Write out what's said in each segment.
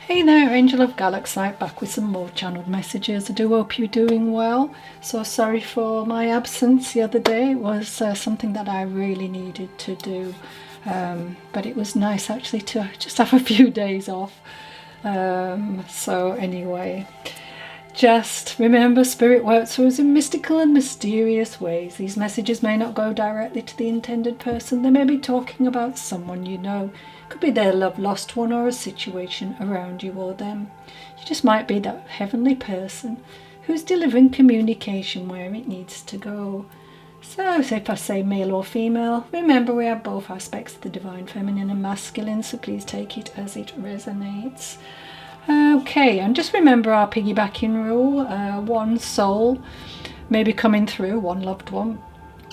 Hey there, Angel of Galaxite, back with some more channeled messages. I do hope you're doing well. So sorry for my absence the other day. It was something that I really needed to do. But it was nice actually to just have a few days off. So anyway, just remember, Spirit works through us in mystical and mysterious ways. These messages may not go directly to the intended person. They may be talking about someone you know. Could be their love lost one or a situation around you or them. You just might be that heavenly person who's delivering communication where it needs to go. So if I say male or female, remember we have both aspects of the divine feminine and masculine, so please take it as it resonates. Okay, and just remember our piggybacking rule. One soul may be coming through, one loved one,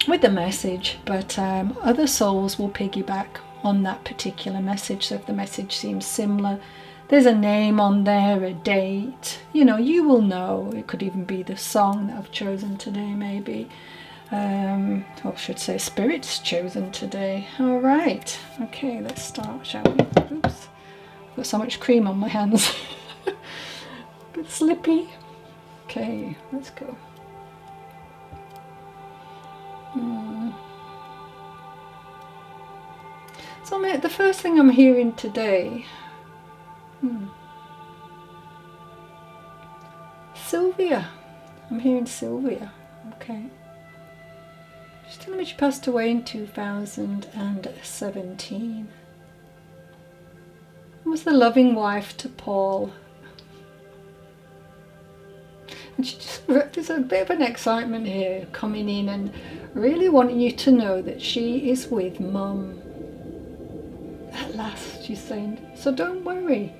with the message, but other souls will piggyback on that particular message. So if the message seems similar, there's a name on there, a date, you will know. It could even be the song that I've chosen today, maybe. Or I should say Spirit's chosen today. All right, okay, let's start, shall we? Oops, I've got so much cream on my hands. A bit slippy. Okay, let's go. So the first thing I'm hearing today, Sylvia. I'm hearing Sylvia. Okay. She's telling me she passed away in 2017. Was the loving wife to Paul. And there's a bit of an excitement here coming in and really wanting you to know that she is with Mum. At last, she's saying, so don't worry.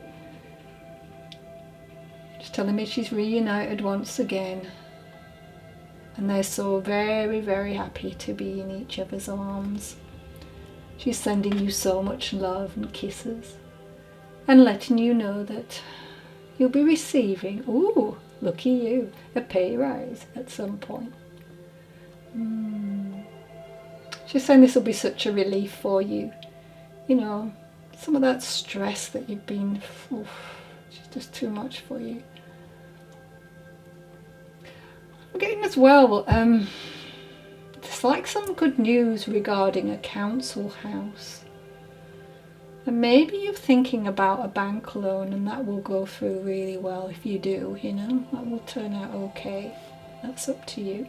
She's telling me she's reunited once again. And they're so very, very happy to be in each other's arms. She's sending you so much love and kisses. And letting you know that you'll be receiving, ooh, lucky you, a pay rise at some point. She's saying this will be such a relief for you. Some of that stress that you've been, it's just too much for you. I'm getting as well, there's like some good news regarding a council house. And maybe you're thinking about a bank loan and that will go through really well if you do, that will turn out okay. That's up to you.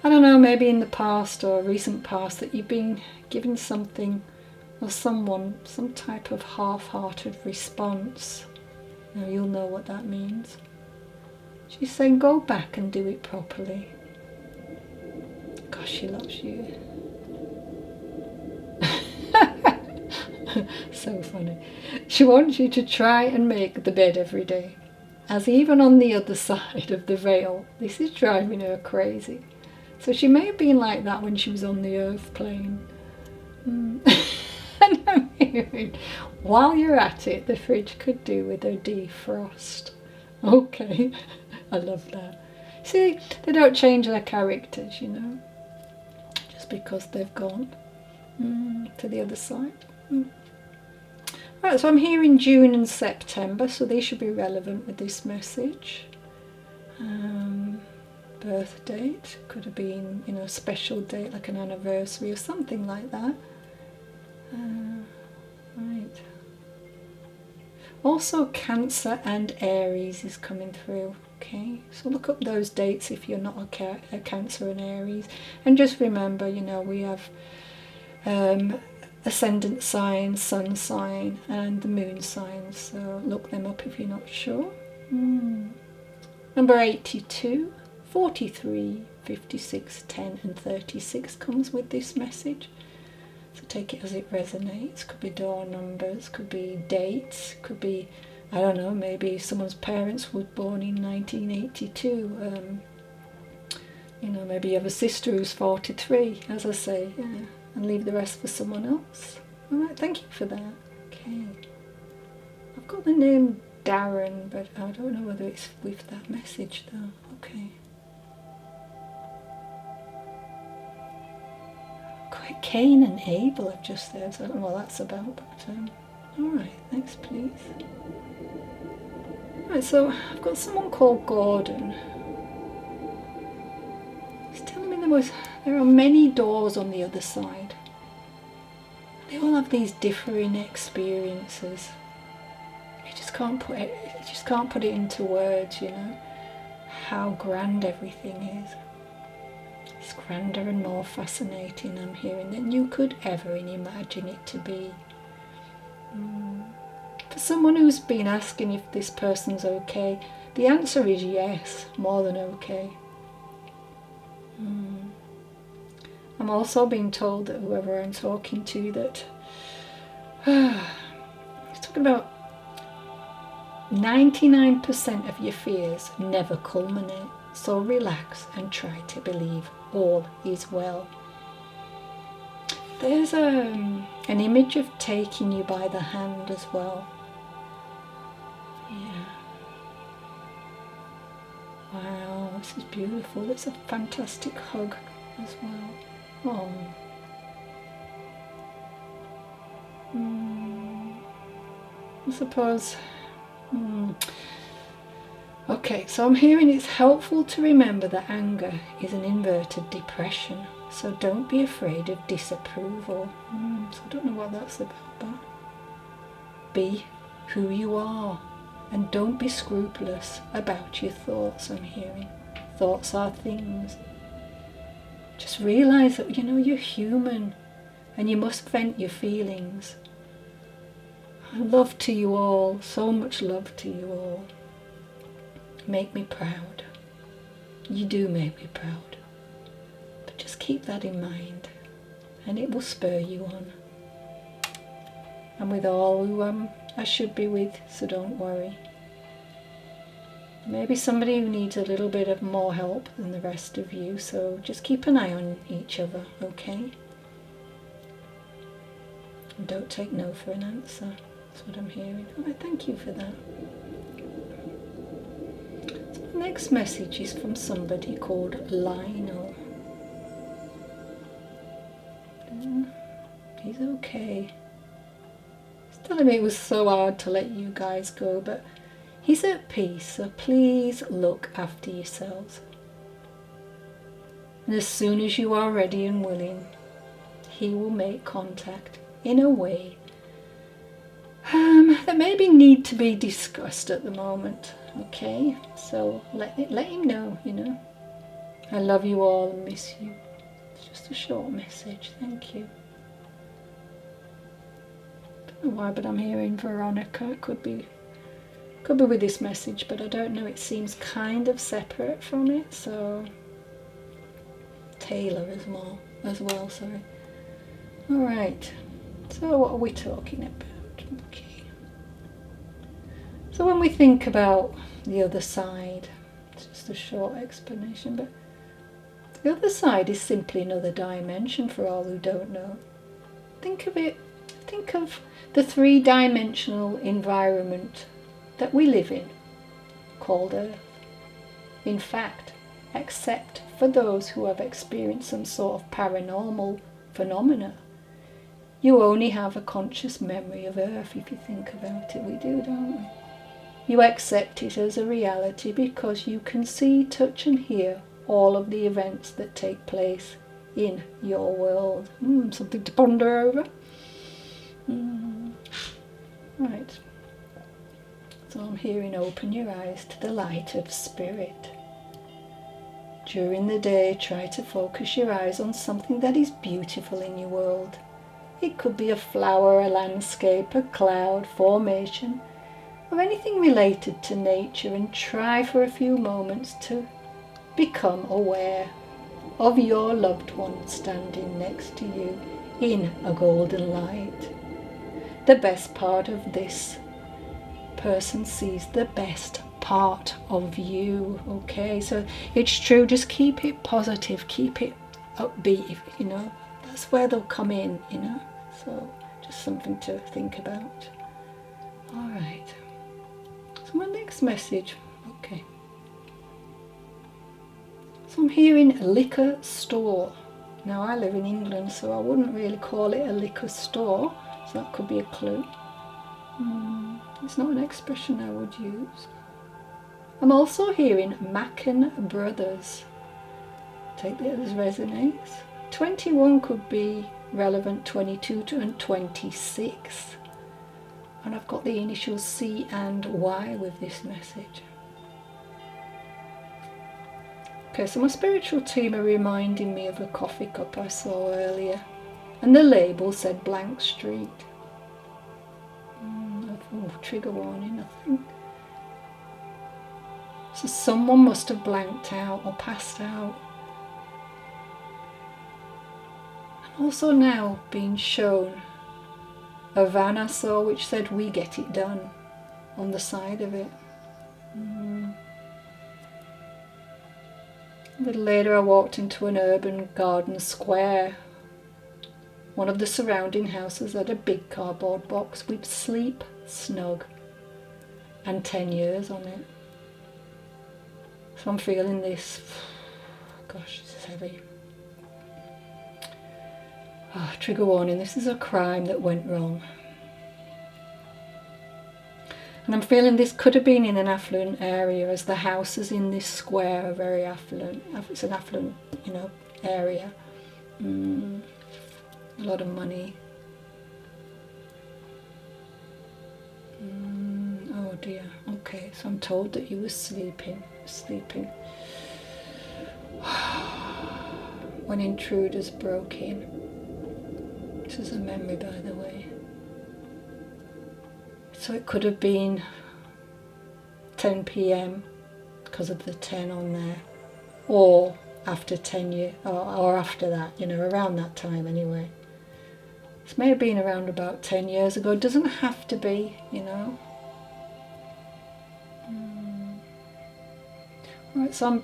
I don't know, maybe in the past or recent past that you've been given something or someone, some type of half-hearted response. Now you'll know what that means. She's saying go back and do it properly. Gosh, she loves you. So funny. She wants you to try and make the bed every day. As even on the other side of the veil, this is driving her crazy. So she may have been like that when she was on the earth plane. And I'm hearing, while you're at it, the fridge could do with a defrost. Okay, I love that. See, they don't change their characters, just because they've gone to the other side. Right, so I'm hearing June and September, so they should be relevant with this message. Birth date could have been, a special date like an anniversary or something like that. Right. Also, Cancer and Aries is coming through. Okay, so look up those dates if you're not a Cancer and Aries, and just remember, we have ascendant sign, sun sign, and the moon sign. So look them up if you're not sure. Number 82. 43, 56, 10 and 36 comes with this message. So take it as it resonates. Could be door numbers, could be dates, could be, I don't know, maybe someone's parents were born in 1982. Maybe you have a sister who's 43, as I say, and leave the rest for someone else. All right, thank you for that. Okay. I've got the name Darren, but I don't know whether it's with that message though. Okay. Quite Cain and Abel have just there, so I don't know what that's about, but alright, next please. Right, so I've got someone called Gordon. He's telling me there are many doors on the other side. They all have these differing experiences. You just can't put it into words, you know, how grand everything is. It's grander and more fascinating, I'm hearing, than you could ever imagine it to be. For someone who's been asking if this person's okay, the answer is yes, more than okay. I'm also being told that whoever I'm talking to, that he's talking about 99% of your fears never culminate, so relax and try to believe all is well. There's an image of taking you by the hand as well. Yeah. Wow, this is beautiful. It's a fantastic hug as well. Oh. I suppose. Okay, so I'm hearing it's helpful to remember that anger is an inverted depression, so don't be afraid of disapproval. So I don't know what that's about, but be who you are and don't be scrupulous about your thoughts. I'm hearing thoughts are things. Just realise that, you know, you're human and you must vent your feelings. Love to you all, so much love to you all. Make me proud. You do make me proud. But just keep that in mind and it will spur you on. I'm with all who I should be with, so don't worry. Maybe somebody who needs a little bit of more help than the rest of you, so just keep an eye on each other, okay? And don't take no for an answer. That's what I'm hearing. Oh, thank you for that. So the next message is from somebody called Lionel. He's okay. He's telling me it was so hard to let you guys go, but he's at peace, so please look after yourselves. And as soon as you are ready and willing, he will make contact in a way that maybe need to be discussed at the moment. Okay, so let him know, you know. I love you all and miss you. It's just a short message. Thank you. Don't know why, but I'm hearing Veronica. It could be with this message, but I don't know. It seems kind of separate from it. So Taylor as well. Sorry. All right. So what are we talking about? Okay. So when we think about the other side, it's just a short explanation, but the other side is simply another dimension for all who don't know. Think of the three-dimensional environment that we live in, called Earth. In fact, except for those who have experienced some sort of paranormal phenomena, you only have a conscious memory of Earth if you think about it. We do, don't we? You accept it as a reality because you can see, touch and hear all of the events that take place in your world. Something to ponder over. Right. So I'm hearing open your eyes to the light of spirit. During the day, try to focus your eyes on something that is beautiful in your world. It could be a flower, a landscape, a cloud, formation, or anything related to nature, and try for a few moments to become aware of your loved one standing next to you in a golden light. The best part of this person sees the best part of you. Okay, so it's true, just keep it positive, keep it upbeat, you know, that's where they'll come in, you know, so just something to think about. All right, so my next message, okay, so I'm hearing liquor store, Now I live in England, so I wouldn't really call it a liquor store, so that could be a clue. It's not an expression I would use. I'm also hearing Macken Brothers. Take that as resonates. 21 could be relevant, 22 and 26. And I've got the initials C and Y with this message. Okay, so my spiritual team are reminding me of a coffee cup I saw earlier. And the label said Blank Street. Oh, trigger warning, I think. So someone must have blanked out or passed out. I'm also now being shown a van I saw which said "We Get It Done" on the side of it. A little later I walked into an urban garden square. One of the surrounding houses had a big cardboard box with "Sleep Snug" and 10 years on it. So I'm feeling this. Gosh, this is heavy. Oh, trigger warning, this is a crime that went wrong. And I'm feeling this could have been in an affluent area, as the houses in this square are very affluent. It's an affluent, area. A lot of money. Oh dear. Okay, so I'm told that he was sleeping. When intruders broke in. This is a memory, by the way. So it could have been 10 p.m. because of the 10 on there, or after 10 years, or after that, around that time anyway. This may have been around about 10 years ago. It doesn't have to be, Right, so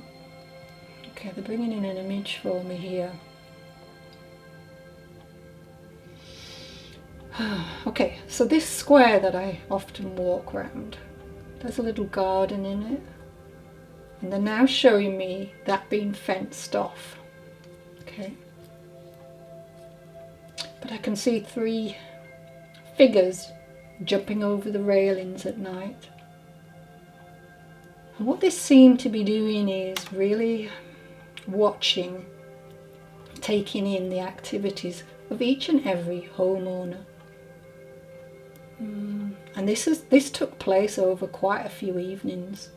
they're bringing in an image for me here. Okay, so this square that I often walk around, there's a little garden in it, and they're now showing me that being fenced off. Okay, but I can see 3 figures jumping over the railings at night. And what they seem to be doing is really watching, taking in the activities of each and every homeowner. And this took place over quite a few evenings.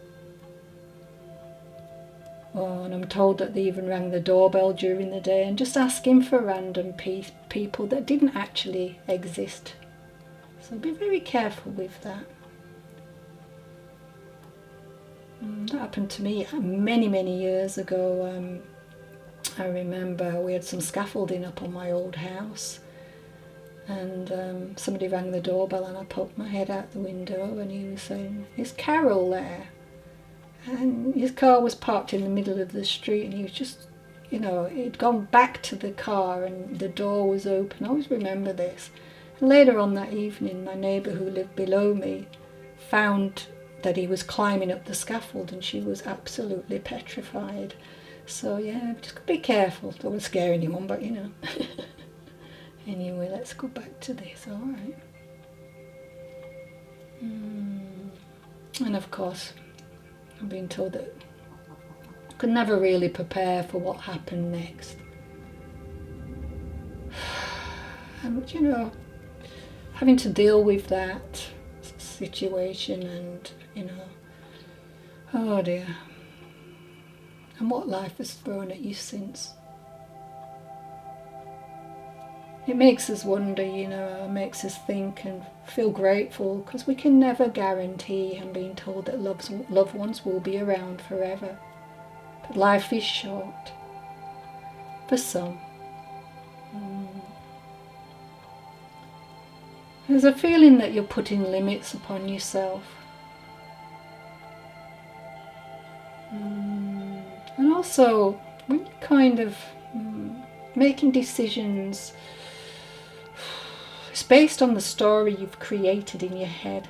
Oh, and I'm told that they even rang the doorbell during the day and just asking for random people that didn't actually exist. So be very careful with that. That happened to me many years ago. I remember we had some scaffolding up on my old house, and somebody rang the doorbell, and I poked my head out the window, and he was saying, "Is Carol there?" And his car was parked in the middle of the street, and he was just, he'd gone back to the car and the door was open. I always remember this. And later on that evening, my neighbour who lived below me found that he was climbing up the scaffold, and she was absolutely petrified. So yeah, just be careful. Don't want to scare anyone, but Anyway, let's go back to this, alright. And of course, I'm being told that I could never really prepare for what happened next. And having to deal with that situation, and oh dear, and what life has thrown at you since. It makes us wonder, it makes us think and feel grateful, because we can never guarantee, I'm being told, that loved ones will be around forever. But life is short for some. There's a feeling that you're putting limits upon yourself. And also, when you're kind of making decisions, it's based on the story you've created in your head.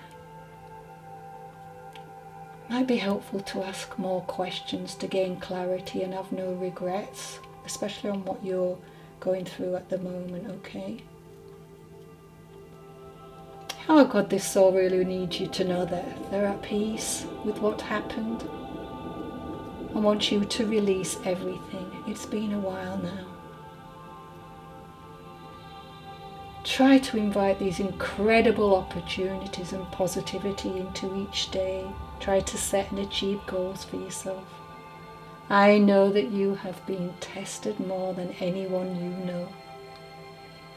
It might be helpful to ask more questions to gain clarity and have no regrets, especially on what you're going through at the moment, okay? Oh God, this soul really needs you to know that they're at peace with what happened. I want you to release everything. It's been a while now. Try to invite these incredible opportunities and positivity into each day. Try to set and achieve goals for yourself. I know that you have been tested more than anyone you know.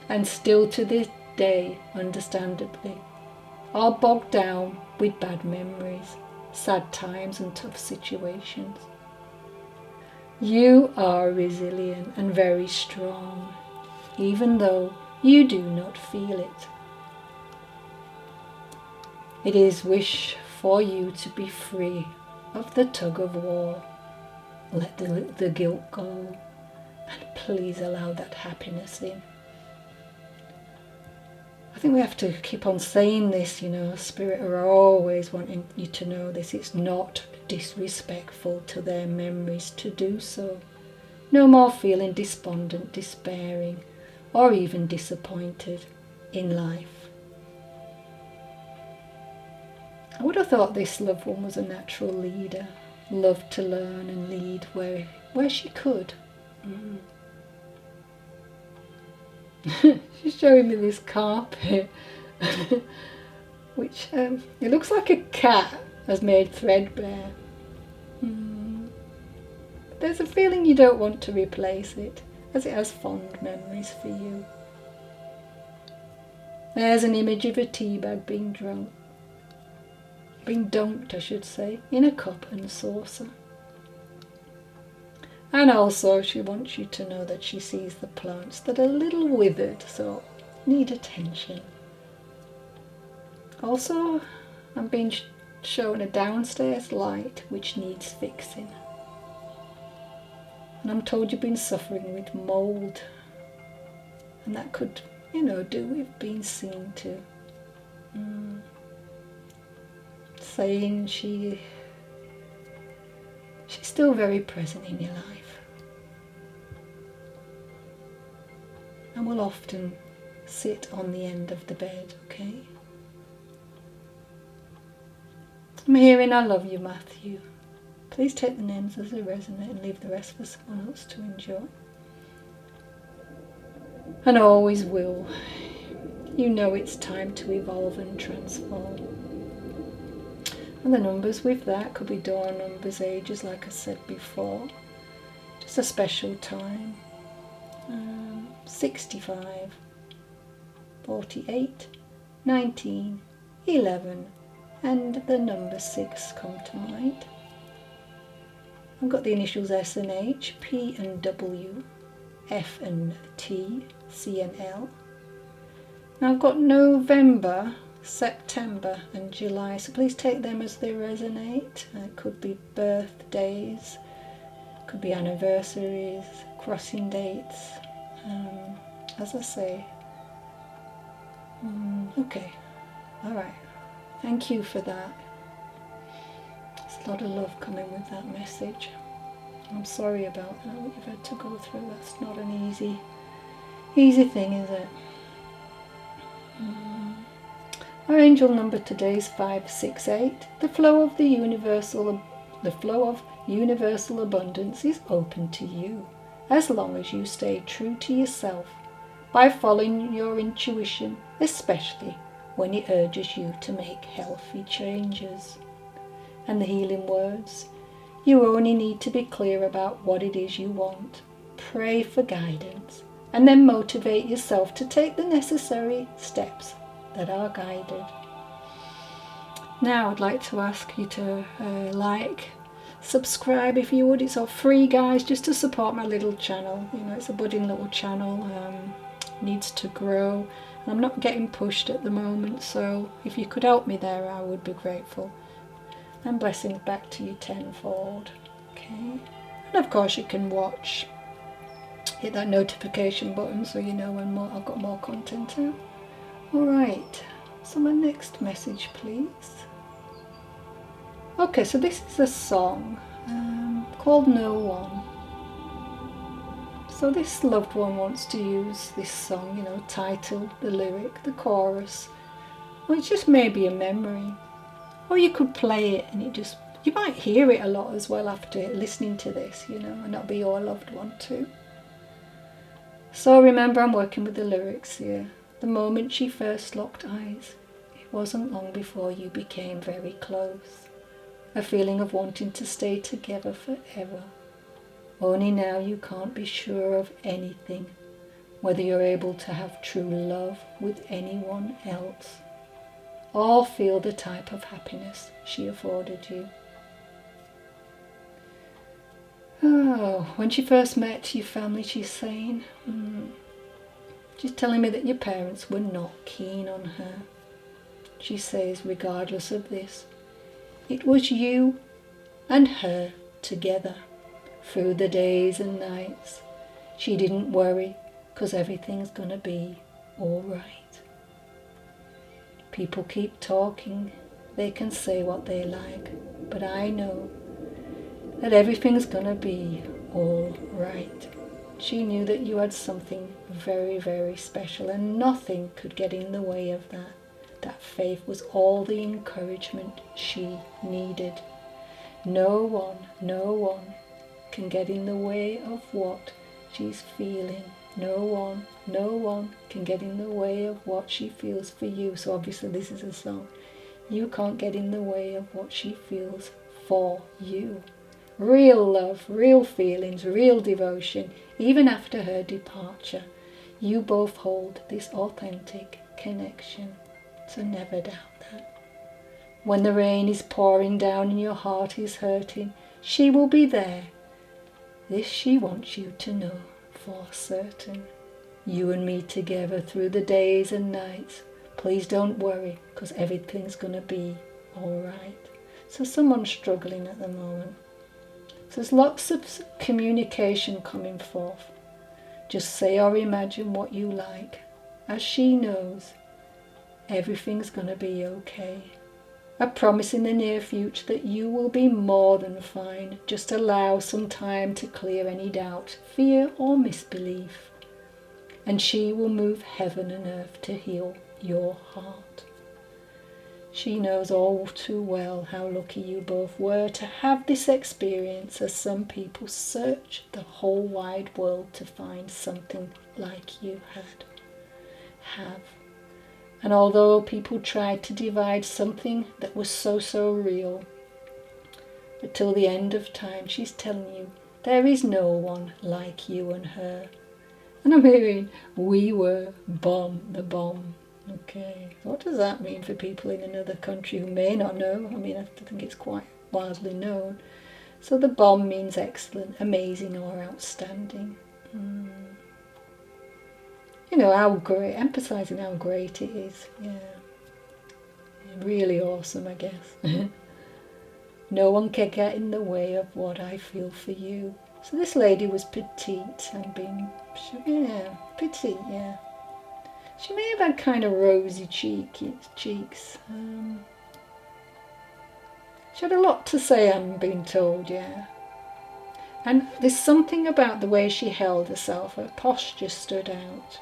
And still to this day, understandably, are bogged down with bad memories, sad times and tough situations. You are resilient and very strong, even though you do not feel it. It is wish for you to be free of the tug of war. Let the guilt go, and please allow that happiness in. I think we have to keep on saying this, you know, Spirit are always wanting you to know this. It's not disrespectful to their memories to do so. No more feeling despondent, despairing, or even disappointed in life. I would have thought this loved one was a natural leader, loved to learn and lead where she could. She's showing me this carpet, which it looks like a cat has made threadbare. There's a feeling you don't want to replace it, as it has fond memories for you. There's an image of a tea bag being dunked, I should say, in a cup and saucer. And also she wants you to know that she sees the plants that are a little withered, so need attention. Also, I'm being shown a downstairs light which needs fixing. And I'm told you've been suffering with mould, and that could, you know, do with being seen to. Saying she's still very present in your life, and will often sit on the end of the bed, okay? I'm hearing I love you, Matthew. Please take the names as they resonate and leave the rest for someone else to enjoy. And always will. You know it's time to evolve and transform. And the numbers with that could be door numbers, ages, like I said before. Just a special time. 65, 48, 19, 11, and the number 6 come to mind. I've got the initials S and H, P and W, F and T, C and L. Now I've got November, September and July, so please take them as they resonate. It could be birthdays, could be anniversaries, crossing dates, as I say. Okay, alright, thank you for that. There's a lot of love coming with that message. I'm sorry about that, what you've had to go through. That's not an easy thing, is it? Our angel number today is 568. The flow of universal abundance is open to you, as long as you stay true to yourself by following your intuition, especially when it urges you to make healthy changes. And the healing words: you only need to be clear about what it is you want, pray for guidance, and then motivate yourself to take the necessary steps that are guided. Now I'd like to ask you to subscribe if you would. It's all free, guys, just to support my little channel. You know, it's a budding little channel, needs to grow, and I'm not getting pushed at the moment, so if you could help me there, I would be grateful. And blessings back to you tenfold. Okay, and of course you can watch, hit that notification button so you know when I've got more content out. Alright, so my next message, please. Okay, so this is a song called No One. So this loved one wants to use this song, title, the lyric, the chorus. Well, it's just maybe a memory. Or you could play it and you might hear it a lot as well after listening to this, and that'll be your loved one too. So remember, I'm working with the lyrics here. The moment she first locked eyes, it wasn't long before you became very close. A feeling of wanting to stay together forever. Only now you can't be sure of anything, whether you're able to have true love with anyone else, or feel the type of happiness she afforded you. Oh, when she first met your family, she's saying, she's telling me that your parents were not keen on her. She says, regardless of this, it was you and her together through the days and nights. She didn't worry, 'cause everything's gonna be all right. People keep talking, they can say what they like, but I know that everything's gonna be all right. She knew that you had something very, very special, and nothing could get in the way of that. That faith was all the encouragement she needed. No one can get in the way of what she's feeling. No one can get in the way of what she feels for you. So obviously this is a song. You can't get in the way of what she feels for you. Real love, real feelings, real devotion, even after her departure. You both hold this authentic connection. So never doubt that. When the rain is pouring down and your heart is hurting, she will be there. This she wants you to know for certain. You and me together through the days and nights. Please don't worry, 'cause everything's gonna be all right. So someone's struggling at the moment. So there's lots of communication coming forth. Just say or imagine what you like. As she knows, everything's gonna be okay. I promise in the near future that you will be more than fine. Just allow some time to clear any doubt, fear or misbelief. And she will move heaven and earth to heal your heart. She knows all too well how lucky you both were to have this experience, as some people search the whole wide world to find something like you have. And although people tried to divide something that was so real, but till the end of time, she's telling you, there is no one like you and her. And I'm hearing, we were the bomb. Okay, so what does that mean for people in another country who may not know? I mean, I think it's quite widely known. So the bomb means excellent, amazing, or outstanding. How great, emphasizing how great it is. Yeah. Really awesome, I guess. No one can get in the way of what I feel for you. So this lady was petite and petite, yeah. She may have had kind of rosy cheeks. She had a lot to say, I'm being told, yeah. And there's something about the way she held herself, her posture stood out.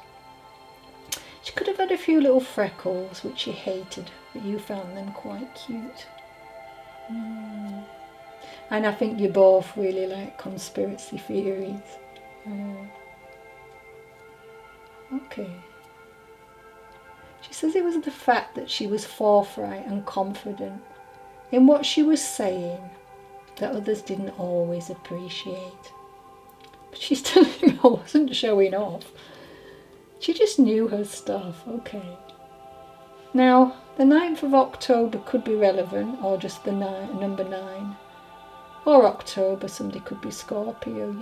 She could have had a few little freckles, which she hated, but you found them quite cute. And I think you both really like conspiracy theories. Okay. She says it was the fact that she was forthright and confident in what she was saying that others didn't always appreciate. But she's telling him I wasn't showing off. She just knew her stuff, okay. Now, the 9th of October could be relevant, or just the number 9. Or October, somebody could be Scorpio,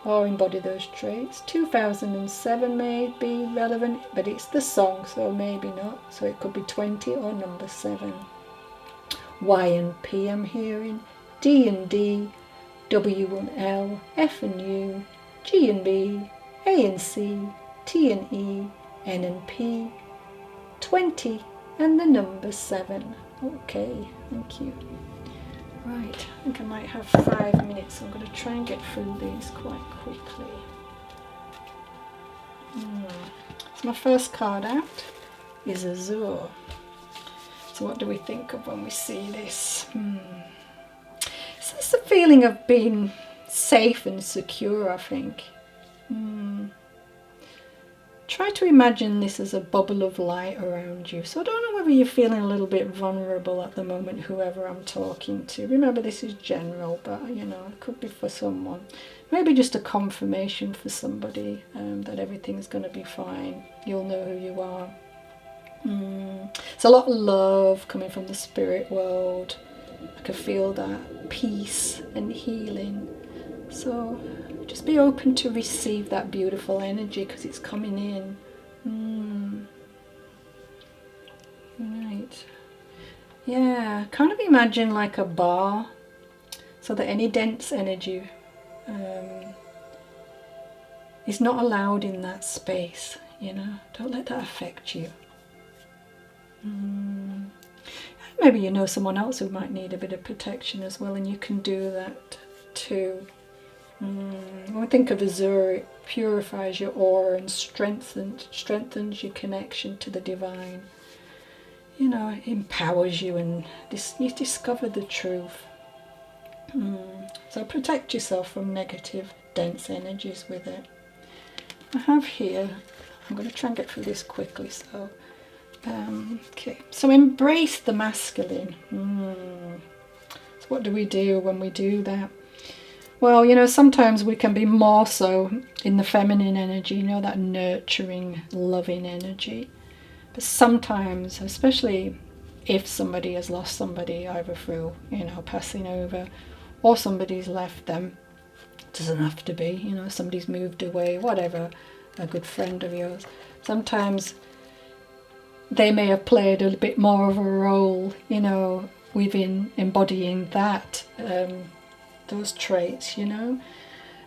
or embody those traits. 2007 may be relevant, but it's the song, so maybe not. So it could be 20 or number 7. Y and P I'm hearing, D and D, W and L, F and U, G and B, A and C, T and E, N and P, 20 and the number 7. Okay, thank you. Right, I think I might have 5 minutes, so I'm going to try and get through these quite quickly. So my first card out is Azure. So what do we think of when we see this? So it's the feeling of being safe and secure, I think. Try to imagine this as a bubble of light around you. So I don't know whether you're feeling a little bit vulnerable at the moment, whoever I'm talking to. Remember, this is general, but you know, it could be for someone. Maybe just a confirmation for somebody that everything's going to be fine. You'll know who you are. It's a lot of love coming from the spirit world. I can feel that peace and healing. So just be open to receive that beautiful energy because it's coming in. Right. Yeah, kind of imagine like a bar so that any dense energy is not allowed in that space, you know. Don't let that affect you. Maybe you know someone else who might need a bit of protection as well, and you can do that too. When we think of Azure, it purifies your aura and strengthens your connection to the divine. You know, it empowers you and you discover the truth. So protect yourself from negative, dense energies with it. I have here, I'm going to try and get through this quickly. So, okay, so embrace the masculine. So what do we do when we do that? Well, you know, sometimes we can be more so in the feminine energy, you know, that nurturing, loving energy. But sometimes, especially if somebody has lost somebody, either through, you know, passing over, or somebody's left them, it doesn't have to be, you know, somebody's moved away, whatever, a good friend of yours. Sometimes they may have played a bit more of a role, you know, within embodying that, those traits, you know,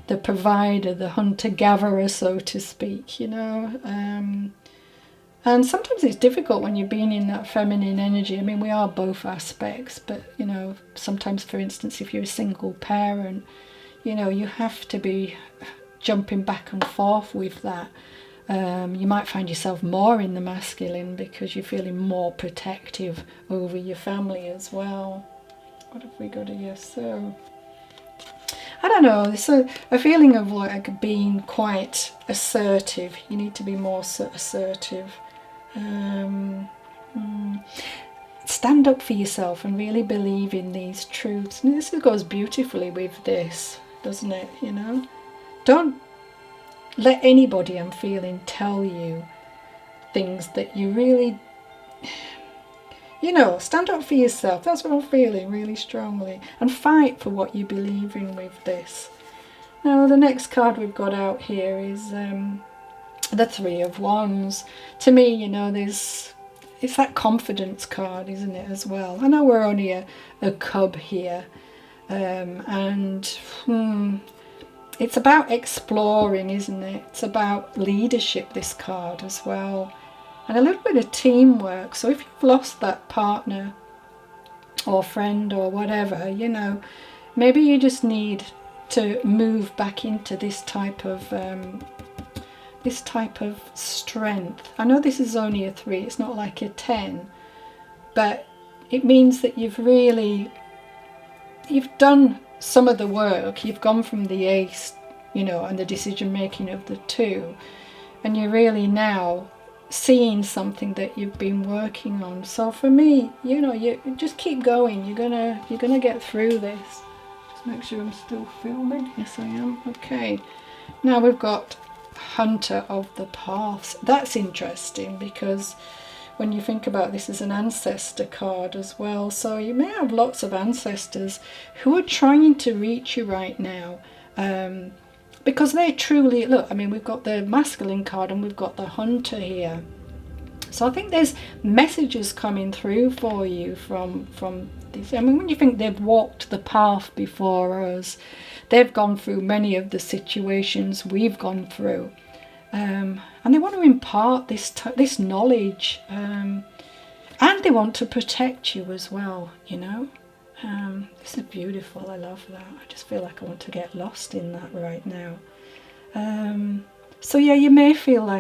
the provider, the hunter-gatherer, so to speak, you know. And sometimes it's difficult when you're being in that feminine energy. I mean, we are both aspects, but, you know, sometimes, for instance, if you're a single parent, you know, you have to be jumping back and forth with that. You might find yourself more in the masculine because you're feeling more protective over your family as well. What have we got here? So, I don't know, it's a feeling of like being quite assertive. You need to be more assertive. Stand up for yourself and really believe in these truths. And this goes beautifully with this, doesn't it? You know, don't let anybody, I'm feeling, tell you things that you really, you know, stand up for yourself. That's what I'm feeling really strongly. And fight for what you believe in with this. Now, the next card we've got out here is the Three of Wands. To me, you know, it's that confidence card, isn't it, as well? I know we're only a cub here. It's about exploring, isn't it? It's about leadership, this card as well. And a little bit of teamwork. So if you've lost that partner or friend or whatever, you know, maybe you just need to move back into this type of strength. I know this is only a 3, it's not like a 10, but it means that you've done some of the work. You've gone from the ace, you know, and the decision making of the 2, and you're really now seeing something that you've been working on. So for me, you know, you just keep going. You're gonna get through this. Just make sure I'm still filming. Yes, I am. Okay. Now we've got Hunter of the Paths. That's interesting because when you think about this as an ancestor card as well, so you may have lots of ancestors who are trying to reach you right now, because they truly, look, I mean, we've got the masculine card and we've got the hunter here. So I think there's messages coming through for you from these. I mean, when you think they've walked the path before us, they've gone through many of the situations we've gone through. And they want to impart this knowledge, and they want to protect you as well, you know. This is beautiful. I love that. I just feel like I want to get lost in that right now. So yeah, you may feel like